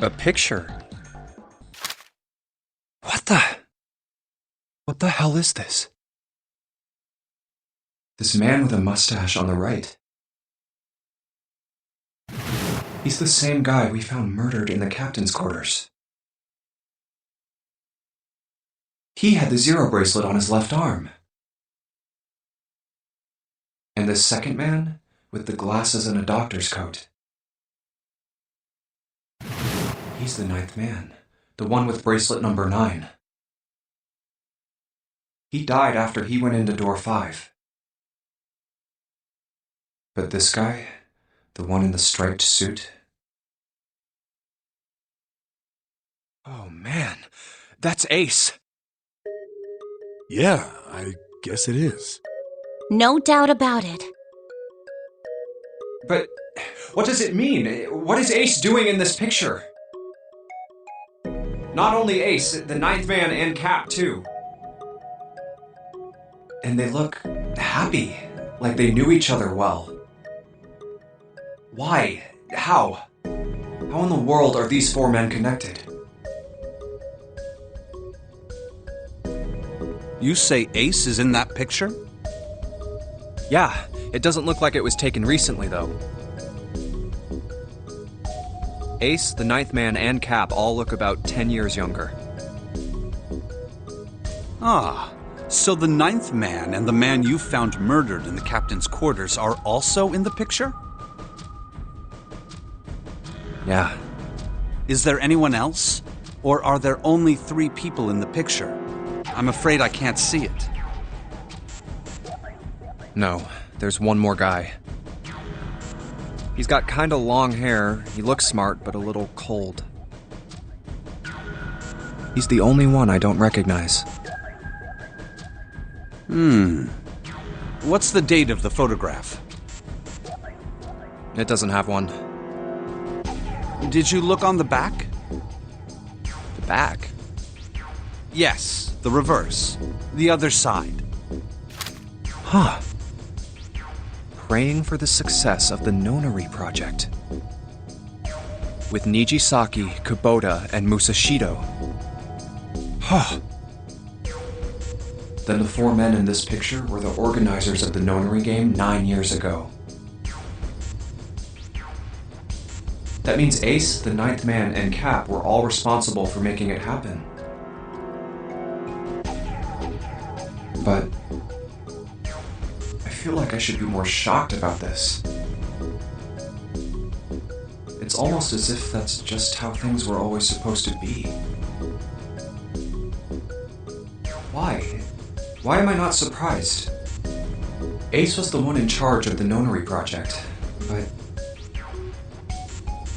A picture? What the hell is this? This man with a mustache on the right. He's the same guy we found murdered in the captain's quarters. He had the zero bracelet on his left arm. And the second man with the glasses and a doctor's coat. He's the ninth man, the one with bracelet number 9. He died after he went into door 5. But this guy, the one in the striped suit? Oh man, that's Ace! Yeah, I guess it is. No doubt about it. But what does it mean? What is Ace doing in this picture? Not only Ace, the ninth man and Cap too. And they look happy, like they knew each other well. Why? How? How in the world are these 4 men connected? You say Ace is in that picture? Yeah, it doesn't look like it was taken recently though. Ace, the ninth man, and Cap all look about 10 years younger. Ah, so the ninth man and the man you found murdered in the captain's quarters are also in the picture? Yeah. Is there anyone else? Or are there only 3 people in the picture? I'm afraid I can't see it. No, there's one more guy. He's got kinda long hair, he looks smart but a little cold. He's the only one I don't recognize. What's the date of the photograph? It doesn't have one. Did you look on the back? The back? Yes, the reverse. The other side. Huh. Praying for the success of the Nonary project. With Nijisaki, Kubota, and Musashido. Huh. Then the 4 men in this picture were the organizers of the Nonary Game 9 years ago. That means Ace, the ninth man, and Cap were all responsible for making it happen. But I feel like I should be more shocked about this. It's almost as if that's just how things were always supposed to be. Why? Why am I not surprised? Ace was the one in charge of the Nonary project, but...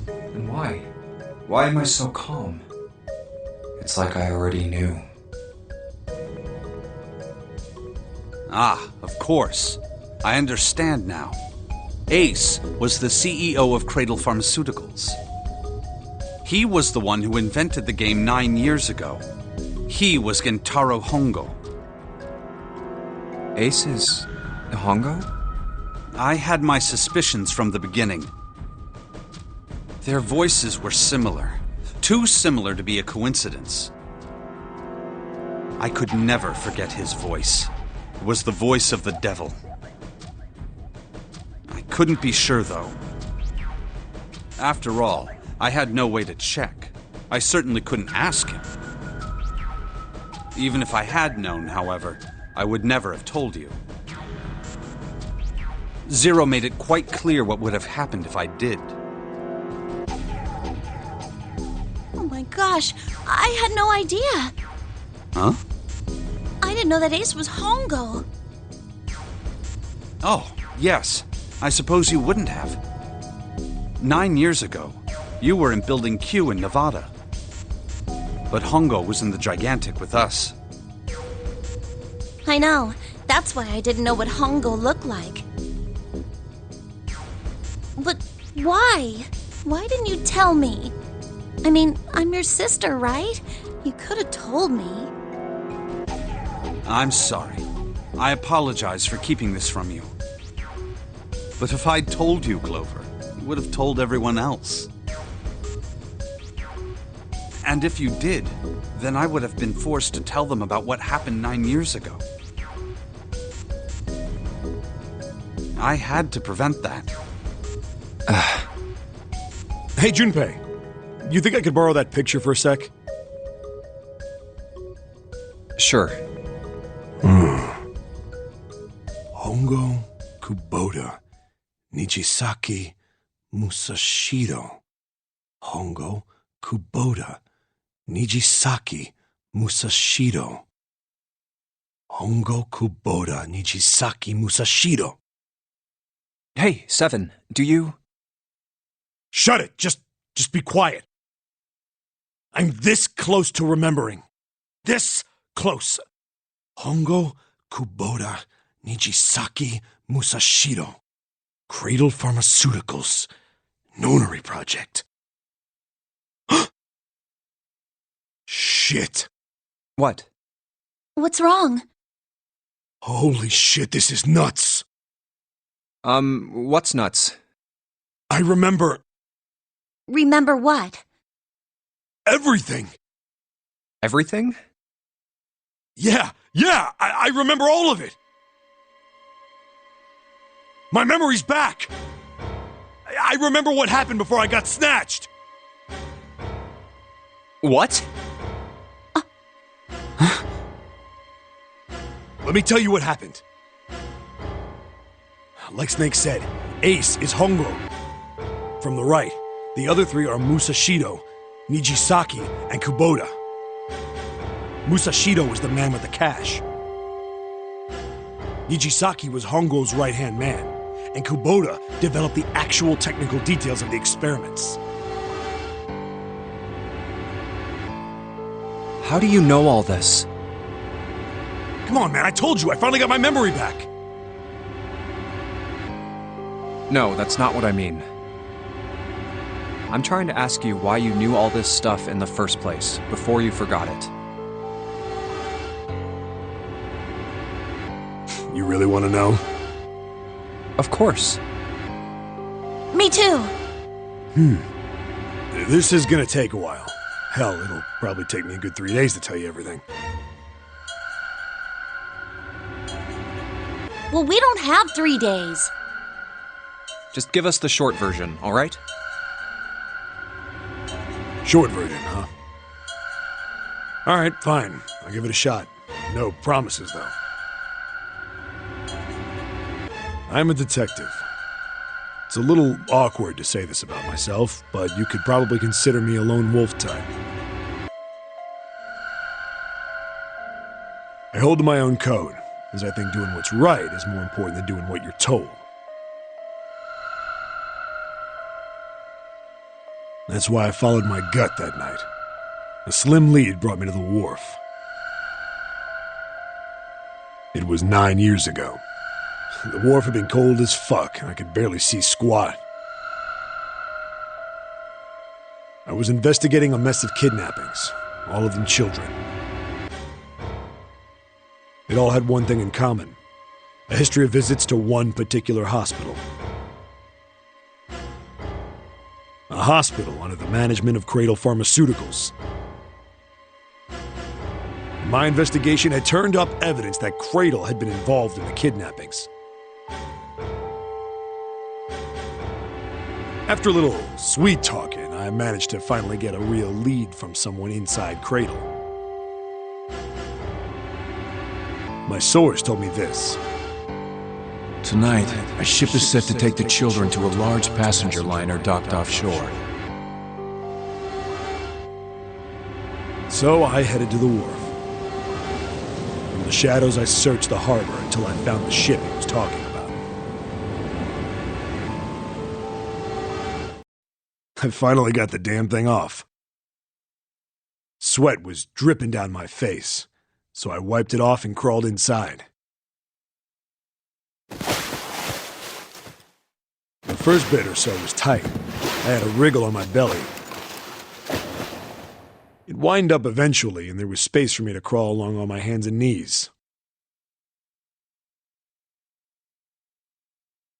And why? Why am I so calm? It's like I already knew. Ah, of course. I understand now. Ace was the CEO of Cradle Pharmaceuticals. He was the one who invented the game 9 years ago. He was Gentaro Hongo. Ace is... Hongo? I had my suspicions from the beginning. Their voices were similar. Too similar to be a coincidence. I could never forget his voice. It was the voice of the devil. I couldn't be sure, though. After all, I had no way to check. I certainly couldn't ask him. Even if I had known, however, I would never have told you. Zero made it quite clear what would have happened if I did. Oh my gosh, I had no idea. Huh? I didn't know that Ace was Hongo. Oh, yes. I suppose you wouldn't have. 9 years ago, you were in Building Q in Nevada. But Hongo was in the Gigantic with us. I know. That's why I didn't know what Hongo looked like. But why? Why didn't you tell me? I mean, I'm your sister, right? You could have told me. I'm sorry. I apologize for keeping this from you. But if I'd told you, Clover, you would have told everyone else. And if you did, then I would have been forced to tell them about what happened 9 years ago. I had to prevent that. Hey, Junpei. You think I could borrow that picture for a sec? Sure. Hongo Kubota Nijisaki Musashiro. Hongo Kubota Nijisaki Musashiro. Hongo Kubota Nijisaki Musashiro. Hey, Seven, do you... Shut it! Just be quiet. I'm this close to remembering. This close. Hongo Kubota Nijisaki Musashiro. Cradle Pharmaceuticals. Nonary Project. Shit. What? What's wrong? Holy shit, this is nuts. What's nuts? I remember Remember what? everything. Everything? Yeah, I remember all of it. My memory's back. I remember what happened before I got snatched. What? Let me tell you what happened. Like Snake said, Ace is Hongo. From the right, the other three are Musashido, Nijisaki, and Kubota. Musashido was the man with the cash. Nijisaki was Hongo's right-hand man, and Kubota developed the actual technical details of the experiments. How do you know all this? Come on, man, I told you, I finally got my memory back. No, that's not what I mean. I'm trying to ask you why you knew all this stuff in the first place, before you forgot it. You really want to know? Of course. Me too. This is gonna take a while. Hell, it'll probably take me a good 3 days to tell you everything. Well, we don't have 3 days. Just give us the short version, all right? Short version, huh? Alright, fine. I'll give it a shot. No promises, though. I'm a detective. It's a little awkward to say this about myself, but you could probably consider me a lone wolf type. I hold to my own code, as I think doing what's right is more important than doing what you're told. That's why I followed my gut that night. A slim lead brought me to the wharf. It was 9 years ago. The wharf had been cold as fuck, and I could barely see squat. I was investigating a mess of kidnappings, all of them children. It all had one thing in common: a history of visits to one particular hospital. A hospital under the management of Cradle Pharmaceuticals. My investigation had turned up evidence that Cradle had been involved in the kidnappings. After a little sweet talking, I managed to finally get a real lead from someone inside Cradle. My source told me this. Tonight, a ship is set to take the children to a large passenger liner docked offshore. So I headed to the wharf. From the shadows, I searched the harbor until I found the ship he was talking about. I finally got the damn thing off. Sweat was dripping down my face, so I wiped it off and crawled inside. The first bit or so was tight. I had a wriggle on my belly. It wind up eventually, and there was space for me to crawl along on my hands and knees.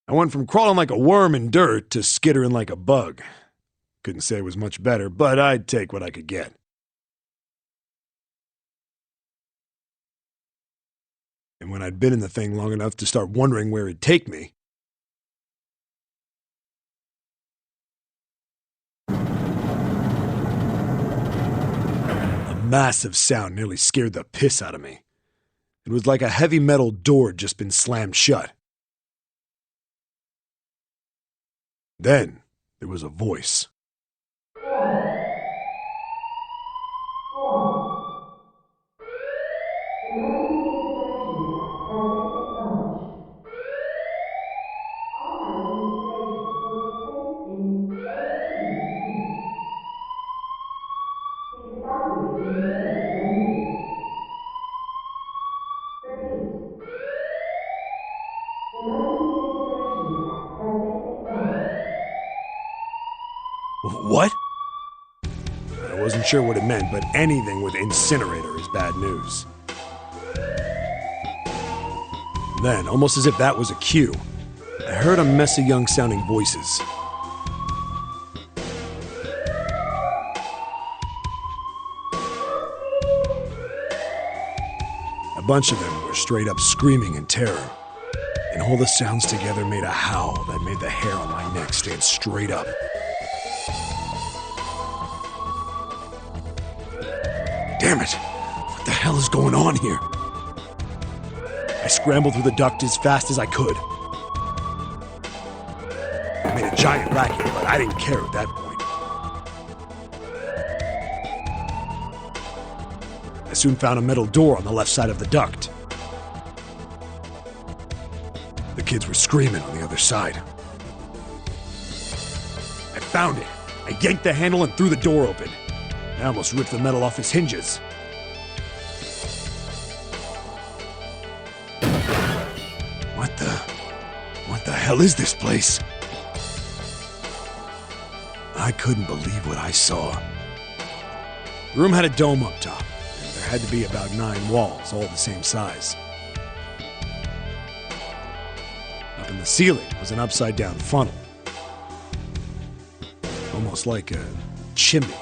I went from crawling like a worm in dirt to skittering like a bug. Couldn't say it was much better, but I'd take what I could get. And when I'd been in the thing long enough to start wondering where it'd take me, a massive sound nearly scared the piss out of me. It was like a heavy metal door had just been slammed shut. Then there was a voice. What? I wasn't sure what it meant, but anything with incinerator is bad news. Then, almost as if that was a cue, I heard a mess of young-sounding voices. A bunch of them were straight up screaming in terror, and all the sounds together made a howl that made the hair on my neck stand straight up. Damn it! What the hell is going on here? I scrambled through the duct as fast as I could. I made a giant racket, but I didn't care at that point. I soon found a metal door on the left side of the duct. The kids were screaming on the other side. I found it. I yanked the handle and threw the door open. I almost ripped the metal off its hinges. What the hell is this place? I couldn't believe what I saw. The room had a dome up top, and there had to be about 9 walls, all the same size. Up in the ceiling was an upside-down funnel. Almost like a chimney.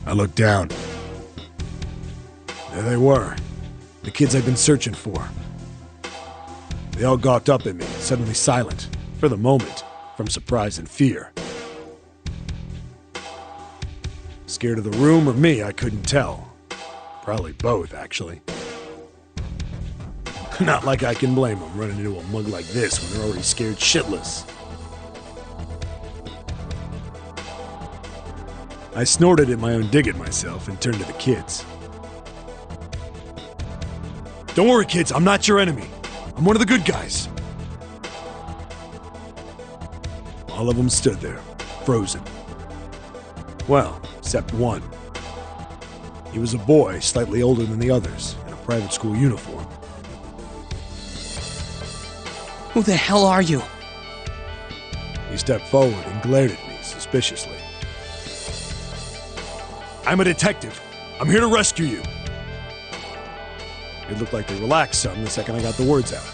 I looked down. There they were, the kids I'd been searching for. They all gawked up at me, suddenly silent, for the moment, from surprise and fear. Scared of the room or me, I couldn't tell. Probably both, actually. Not like I can blame them running into a mug like this when they're already scared shitless. I snorted at my own dig at myself and turned to the kids. Don't worry, kids, I'm not your enemy. I'm one of the good guys. All of them stood there, frozen. Well, except one. He was a boy, slightly older than the others, in a private school uniform. Who the hell are you? He stepped forward and glared at me suspiciously. I'm a detective. I'm here to rescue you. It looked like they relaxed some the second I got the words out.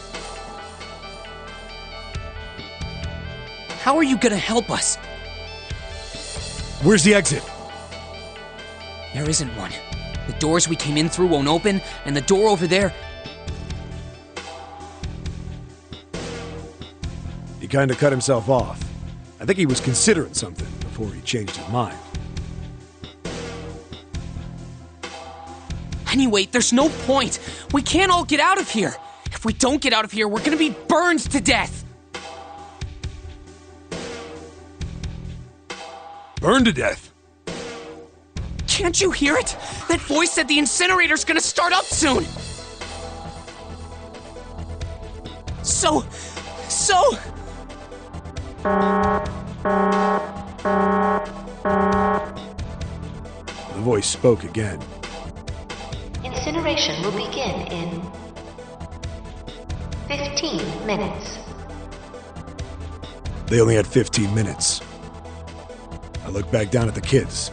How are you gonna help us? Where's the exit? There isn't one. The doors we came in through won't open, and the door over there... He kind of cut himself off. I think he was considering something before he changed his mind. Anyway, there's no point. We can't all get out of here. If we don't get out of here, we're gonna be burned to death. Burned to death? Can't you hear it? That voice said the incinerator's gonna start up soon. So... The voice spoke again. Incineration will begin in 15 minutes. They only had 15 minutes. I looked back down at the kids.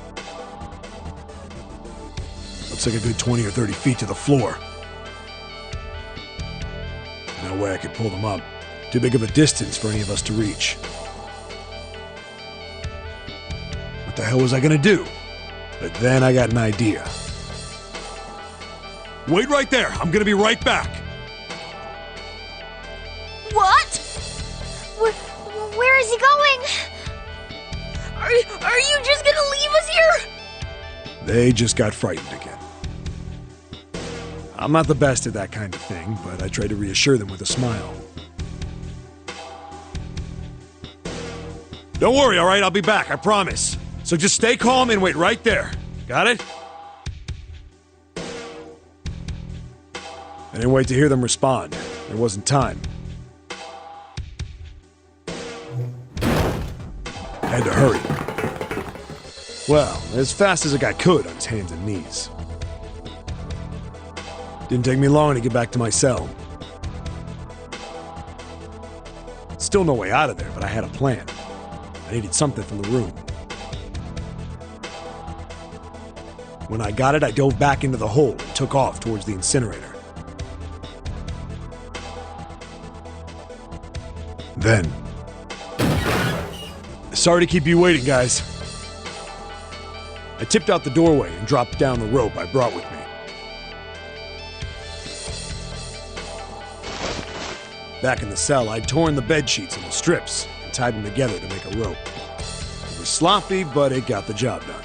Looks like a good 20 or 30 feet to the floor. No way I could pull them up. Too big of a distance for any of us to reach. What the hell was I gonna do? But then I got an idea. Wait right there! I'm gonna be right back! he going? Are you just gonna leave us here? They just got frightened again. I'm not the best at that kind of thing, but I try to reassure them with a smile. Don't worry, all right? I'll be back, I promise. So just stay calm and wait right there. Got it? I didn't wait to hear them respond. There wasn't time. I had to hurry. Well, as fast as a guy could on his hands and knees. Didn't take me long to get back to my cell. Still no way out of there, but I had a plan. I needed something from the room. When I got it, I dove back into the hole and took off towards the incinerator. Then... Sorry to keep you waiting, guys. I tipped out the doorway and dropped down the rope I brought with me. Back in the cell, I'd torn the bed sheets into strips and tied them together to make a rope. It was sloppy, but it got the job done.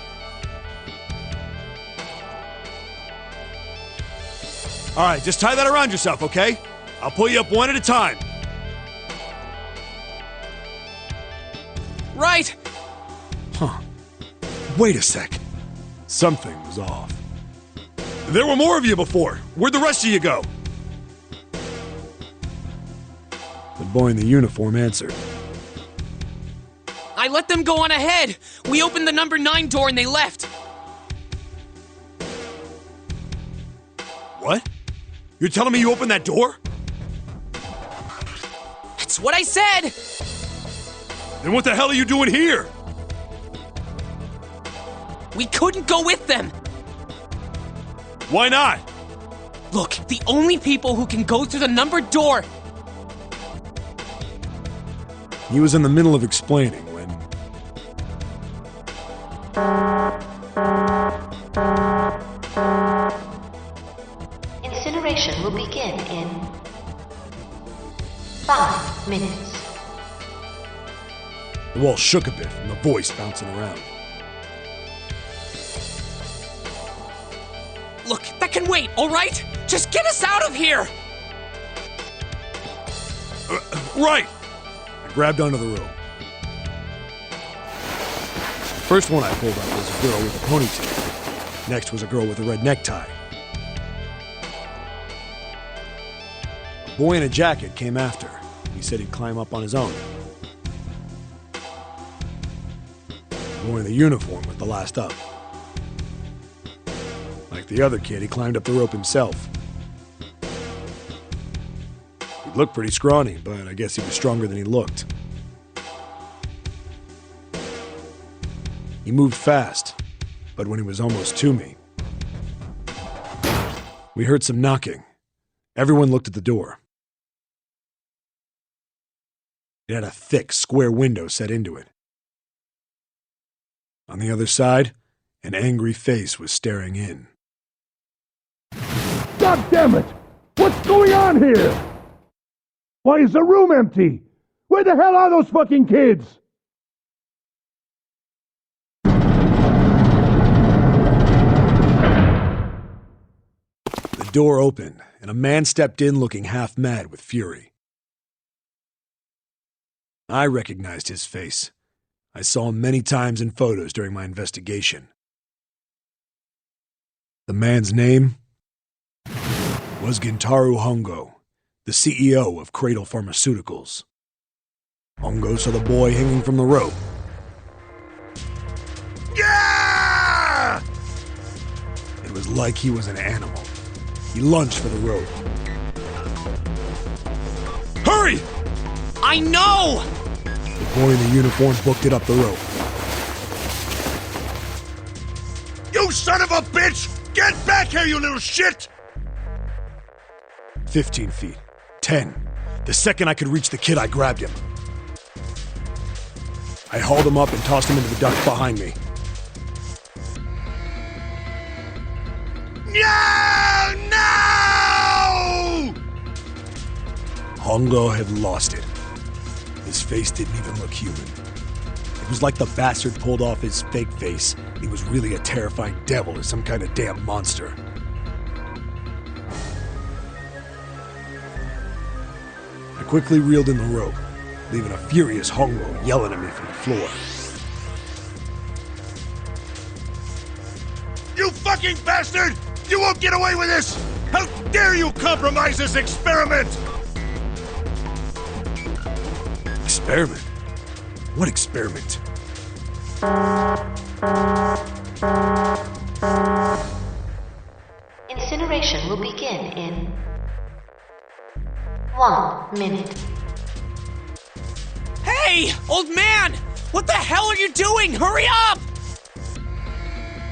All right, just tie that around yourself, okay? I'll pull you up one at a time. Right! Huh. Wait a sec. Something was off. There were more of you before. Where'd the rest of you go? The boy in the uniform answered. I let them go on ahead! We opened the number 9 door and they left! What? You're telling me you opened that door? That's what I said! Then what the hell are you doing here? We couldn't go with them! Why not? Look, the only people who can go through the numbered door... He was in the middle of explaining when... Incineration will begin in 5 minutes. The wall shook a bit from the voice bouncing around. Look, that can wait, alright? Just get us out of here! Right! I grabbed onto the rope. First one I pulled up was a girl with a ponytail. Next was a girl with a red necktie. A boy in a jacket came after. He said he'd climb up on his own. The boy in the uniform was the last up. Like the other kid, he climbed up the rope himself. He looked pretty scrawny, but I guess he was stronger than he looked. He moved fast, but when he was almost to me, we heard some knocking. Everyone looked at the door. It had a thick, square window set into it. On the other side, an angry face was staring in. God damn it! What's going on here? Why is the room empty? Where the hell are those fucking kids? The door opened, and a man stepped in looking half mad with fury. I recognized his face. I saw him many times in photos during my investigation. The man's name was Gintaro Hongo, the CEO of Cradle Pharmaceuticals. Hongo saw the boy hanging from the rope. Yeah! It was like he was an animal. He lunged for the rope. Hurry! I know! The boy in the uniform booked it up the rope. You son of a bitch! Get back here, you little shit! 15 feet. 10. The second I could reach the kid, I grabbed him. I hauled him up and tossed him into the duct behind me. No! No! Hongo had lost it. His face didn't even look human. It was like the bastard pulled off his fake face. He was really a terrifying devil or some kind of damn monster. I quickly reeled in the rope, leaving a furious Hongo yelling at me from the floor. You fucking bastard! You won't get away with this! How dare you compromise this experiment! Experiment? What experiment? Incineration will begin in 1 minute. Hey, old man! What the hell are you doing? Hurry up!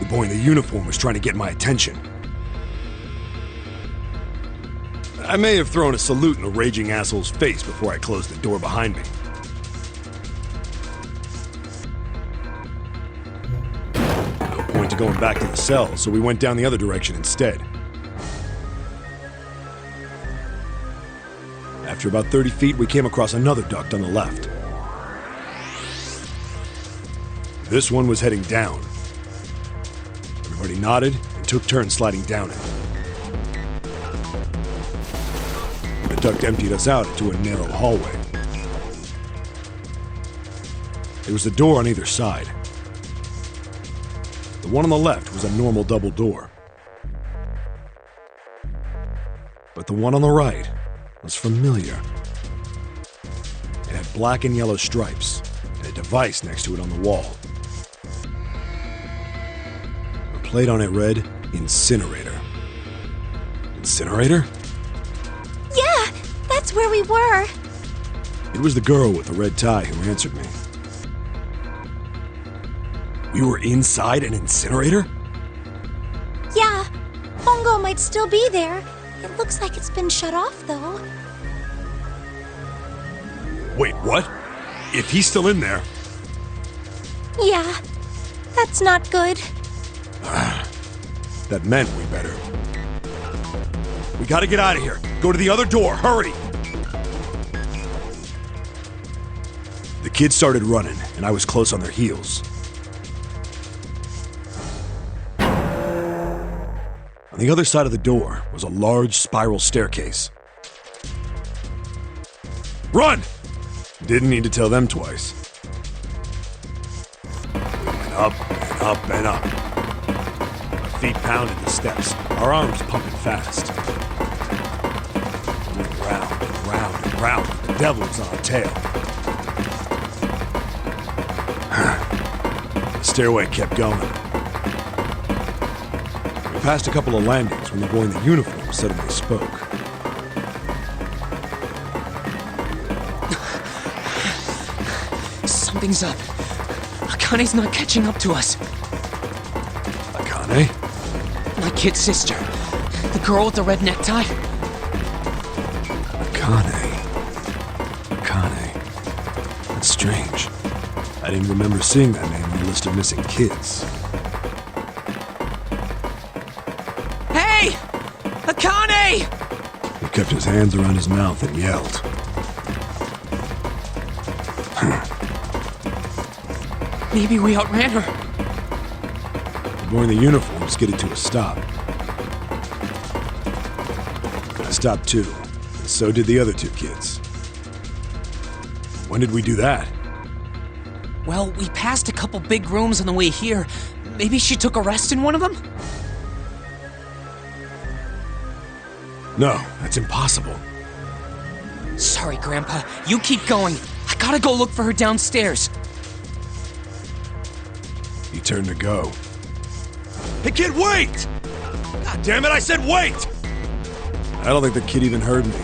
The boy in the uniform was trying to get my attention. I may have thrown a salute in the raging asshole's face before I closed the door behind me. No point to going back to the cell, so we went down the other direction instead. After about 30 feet, we came across another duct on the left. This one was heading down. Everybody nodded and took turns sliding down it. The duct emptied us out into a narrow hallway. There was a door on either side. The one on the left was a normal double door. But the one on the right was familiar. It had black and yellow stripes, and a device next to it on the wall. A plate on it read, Incinerator. Incinerator? Yeah, that's where we were. It was the girl with the red tie who answered me. We were inside an incinerator? Yeah, Hongo might still be there. It looks like it's been shut off, though. Wait, what? If he's still in there... Yeah, that's not good. That meant we better... We gotta get out of here. Go to the other door, hurry! The kids started running, and I was close on their heels. On the other side of the door was a large spiral staircase. Run! Didn't need to tell them twice. We went up and up and up. Our feet pounded the steps, our arms pumping fast. We went round and round and round. The devil was on our tail. The stairway kept going. We passed a couple of landings when the boy in the uniform suddenly spoke. Something's up. Akane's not catching up to us. Akane? My kid's sister. The girl with the red necktie. Akane. That's strange. I didn't remember seeing that name on the list of missing kids. Hey! Akane! He kept his hands around his mouth and yelled. Maybe we outran her. The boy in the uniform skidded to a stop. I stopped too, and so did the other two kids. When did we do that? Well, we passed a couple big rooms on the way here. Maybe she took a rest in one of them? No, that's impossible. Sorry, Grandpa. You keep going. I gotta go look for her downstairs. He turned to go. Hey kid, wait! God damn it, I said wait! I don't think the kid even heard me.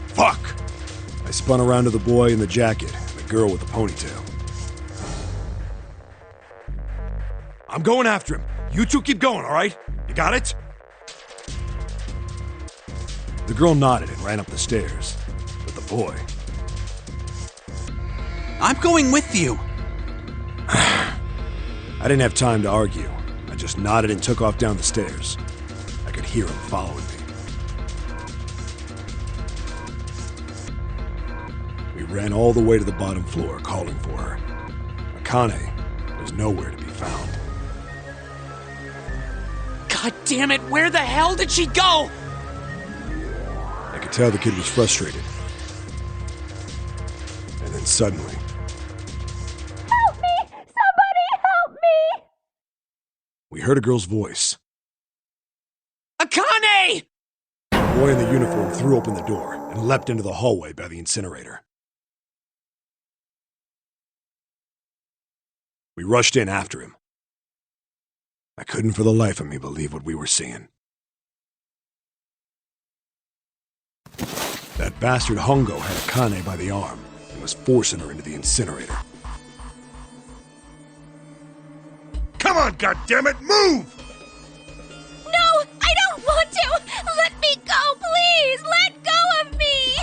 Fuck! I spun around to the boy in the jacket and the girl with the ponytail. I'm going after him. You two keep going, alright? You got it? The girl nodded and ran up the stairs. But the boy... I'm going with you. I didn't have time to argue. I just nodded and took off down the stairs. I could hear him following me. We ran all the way to the bottom floor, calling for her. Akane was nowhere to be found. God damn it, where the hell did she go? I could tell the kid was frustrated. And then suddenly... Help me! Somebody help me! we heard a girl's voice. Akane! The boy in the uniform threw open the door and leapt into the hallway by the incinerator. We rushed in after him. I couldn't for the life of me believe what we were seeing. That bastard Hongo had Akane by the arm and was forcing her into the incinerator. Come on, goddammit, move! No, I don't want to! Let me go, please! Let go of me!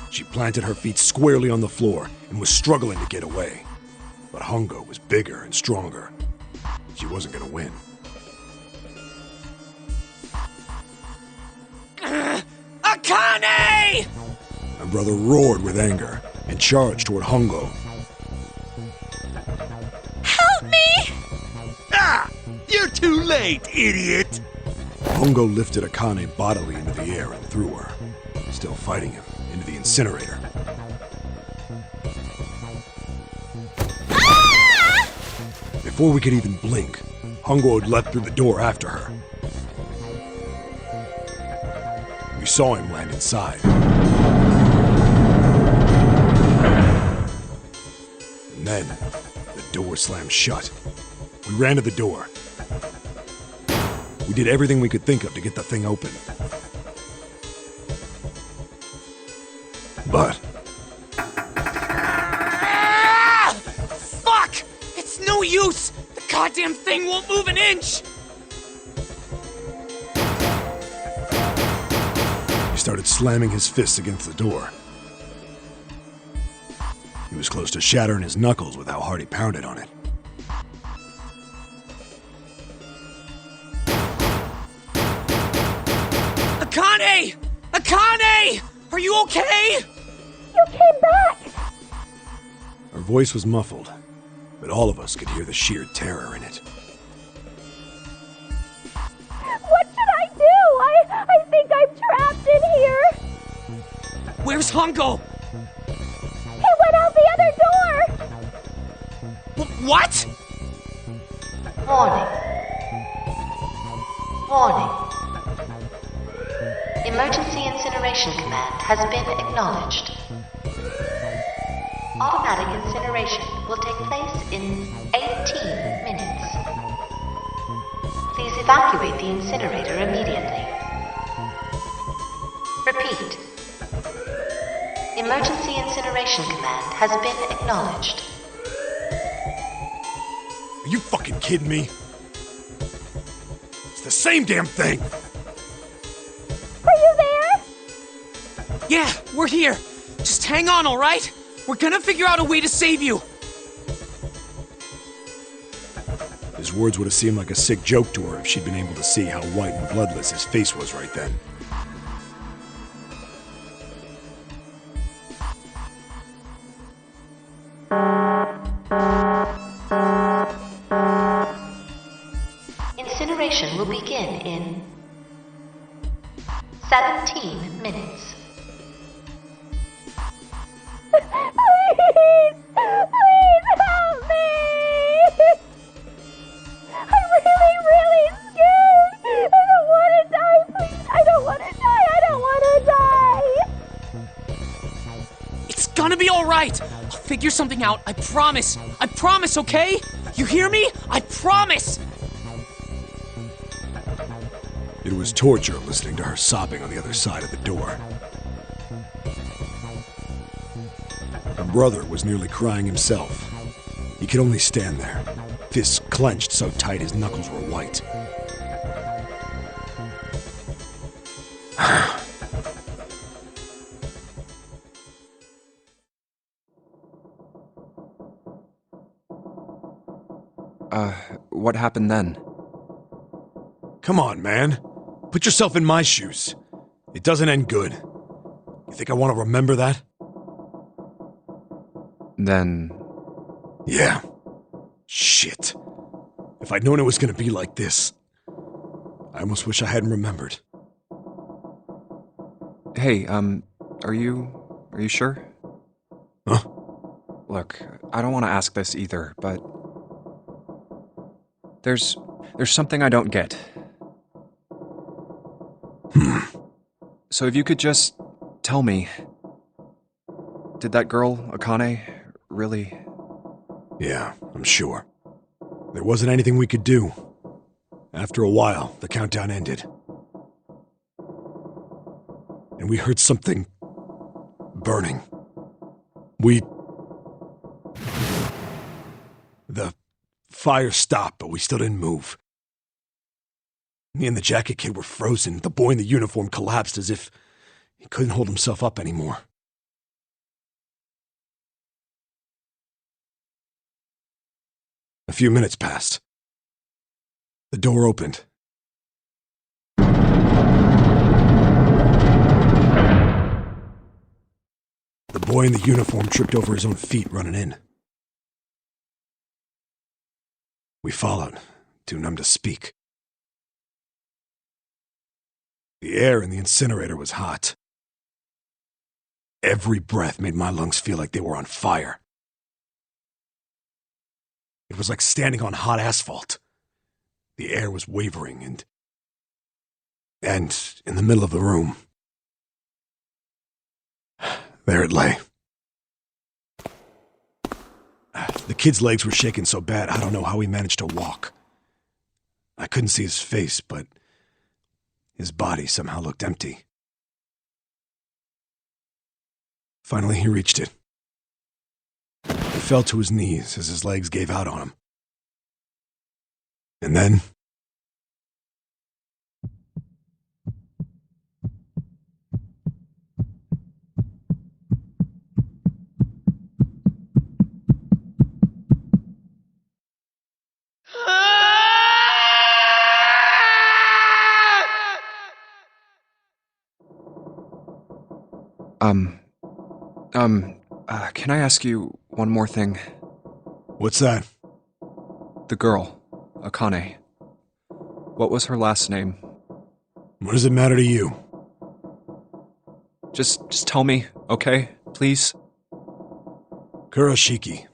She planted her feet squarely on the floor and was struggling to get away. But Hongo was bigger and stronger. She wasn't gonna win. Akane! My brother roared with anger and charged toward Hongo. Help me! Ah! You're too late, idiot! Hongo lifted Akane bodily into the air and threw her, still fighting him, into the incinerator. Before we could even blink, Hongo had leapt through the door after her. We saw him land inside. And then, the door slammed shut. We ran to the door. We did everything we could think of to get the thing open. But Fuck! It's no use! The goddamn thing won't move an inch! he started slamming his fists against the door. He was close to shattering his knuckles with how hard he pounded on it. Akane! Akane! Are you okay? You came back! Her voice was muffled, but all of us could hear the sheer terror in it. What should I do? I think I'm trapped in here! Where's Hongo? He went out the other door! What? Warning. Warning. Emergency incineration command has been acknowledged. Automatic incineration will take place in 18 minutes. Please evacuate the incinerator immediately. Repeat. Emergency incineration command has been acknowledged. Are you fucking kidding me? It's the same damn thing! Are you there? Yeah, we're here. Just hang on, alright? We're gonna figure out a way to save you. His words would have seemed like a sick joke to her if she'd been able to see how white and bloodless his face was right then. Incineration will begin in 17 minutes. Please! Please help me! I'm really scared! I don't want to die, please! I don't want to die! I don't want to die! It's gonna be alright. I'll figure something out. I promise. I promise, okay? You hear me? I promise! It was torture listening to her sobbing on the other side of the door. Her brother was nearly crying himself. He could only stand there, fists clenched so tight his knuckles were white. What happened then? Come on, man. Put yourself in my shoes. It doesn't end good. You think I want to remember that? Then... Yeah. Shit. If I'd known it was gonna be like this, I almost wish I hadn't remembered. Hey, are you sure? Huh? Look, I don't want to ask this either, but... There's something I don't get. So if you could just tell me, did that girl, Akane, really... Yeah, I'm sure. There wasn't anything we could do. After a while, the countdown ended. And we heard something... burning. The fire stopped, but we still didn't move. Me and the jacket kid were frozen. The boy in the uniform collapsed as if he couldn't hold himself up anymore. A few minutes passed. The door opened. The boy in the uniform tripped over his own feet running in. We followed, too numb to speak. The air in the incinerator was hot. Every breath made my lungs feel like they were on fire. It was like standing on hot asphalt. The air was wavering and in the middle of the room, there it lay. The kid's legs were shaking so bad, I don't know how he managed to walk. I couldn't see his face, but his body somehow looked empty. Finally, he reached it. He fell to his knees as his legs gave out on him. And then... Can I ask you one more thing? What's that? The girl, Akane. What was her last name? What does it matter to you? Just tell me, okay? Please? Kurashiki.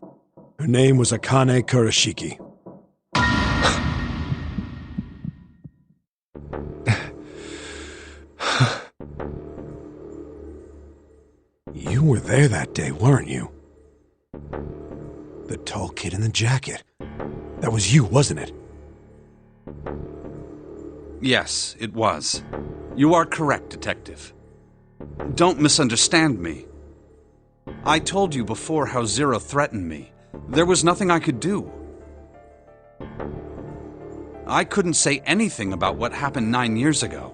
Her name was Akane Kurashiki. You were there that day, weren't you? The tall kid in the jacket. That was you, wasn't it? Yes, it was. You are correct, Detective. Don't misunderstand me. I told you before how Zero threatened me. There was nothing I could do. I couldn't say anything about what happened 9 years ago.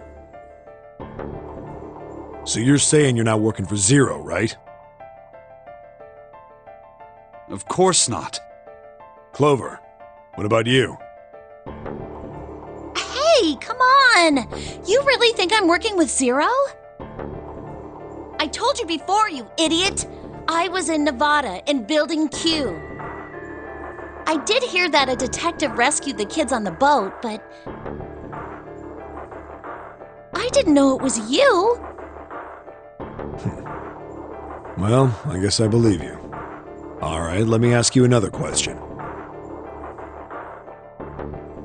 So you're saying you're not working for Zero, right? Of course not. Clover, what about you? Hey, come on! You really think I'm working with Zero? I told you before, you idiot! I was in Nevada, in Building Q. I did hear that a detective rescued the kids on the boat, but... I didn't know it was you! Well, I guess I believe you. Alright, let me ask you another question.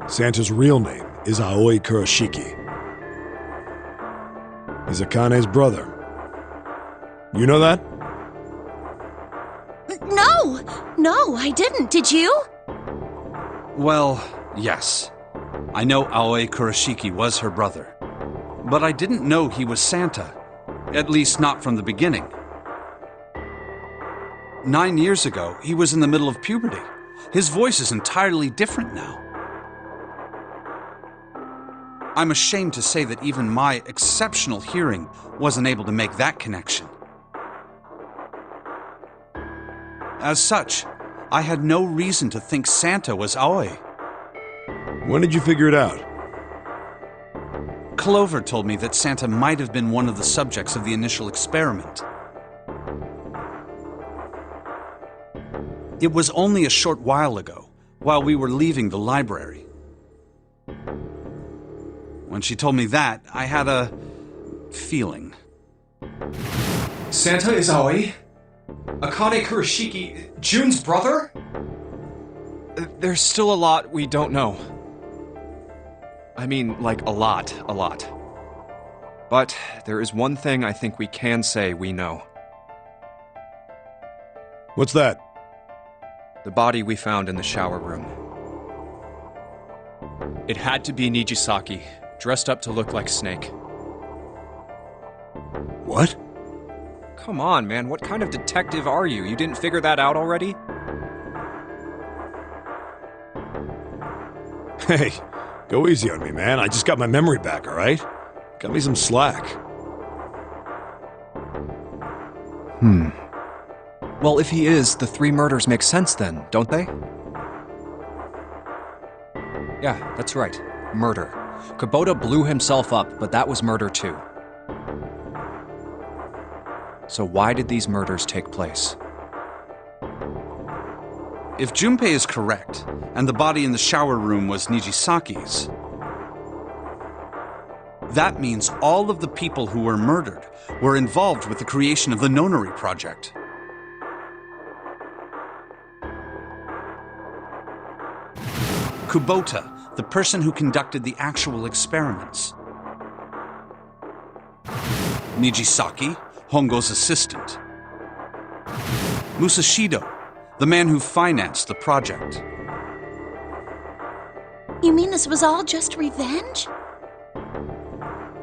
Santa's real name is Aoi Kurashiki. He's Akane's brother. You know that? No, I didn't. Did you? Well, yes. I know Aoi Kurashiki was her brother. But I didn't know he was Santa. At least not from the beginning. 9 years ago, he was in the middle of puberty. His voice is entirely different now. I'm ashamed to say that even my exceptional hearing wasn't able to make that connection. As such, I had no reason to think Santa was Aoi. When did you figure it out? Clover told me that Santa might have been one of the subjects of the initial experiment. It was only a short while ago, while we were leaving the library. When she told me that, I had a feeling. Santa is Aoi? Akane Kurashiki, Jun's brother? There's still a lot we don't know. I mean, like, a lot. But there is one thing I think we can say we know. What's that? The body we found in the shower room. It had to be Nijisaki, dressed up to look like Snake. What? Come on, man, what kind of detective are you? You didn't figure that out already? Hey, go easy on me, man. I just got my memory back, alright? Cut me some slack. Well, if he is, the 3 murders make sense then, don't they? Yeah, that's right. Murder. Kubota blew himself up, but that was murder too. So why did these murders take place? If Junpei is correct, and the body in the shower room was Nijisaki's, that means all of the people who were murdered were involved with the creation of the Nonary project. Kubota, the person who conducted the actual experiments. Nijisaki, Hongo's assistant. Musashido, the man who financed the project. You mean this was all just revenge?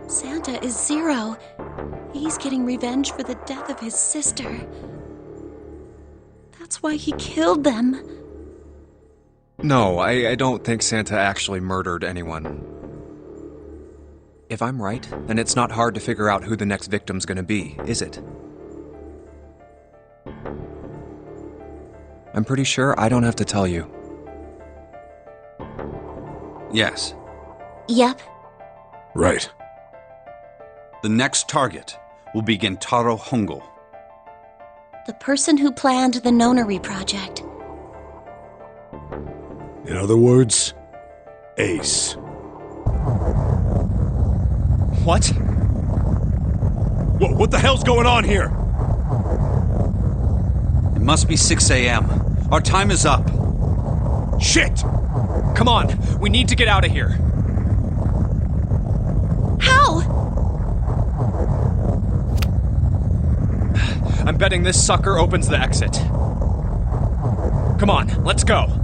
Santa is Zero. He's getting revenge for the death of his sister. That's why he killed them. No, I don't think Santa actually murdered anyone. If I'm right, then it's not hard to figure out who the next victim's gonna be, is it? I'm pretty sure I don't have to tell you. Yes. Yep. Right. The next target will be Gentaro Hongo. The person who planned the Nonary project. In other words, Ace. What? What the hell's going on here? It must be 6 a.m. Our time is up. Shit! Come on, we need to get out of here. How? I'm betting this sucker opens the exit. Come on, let's go.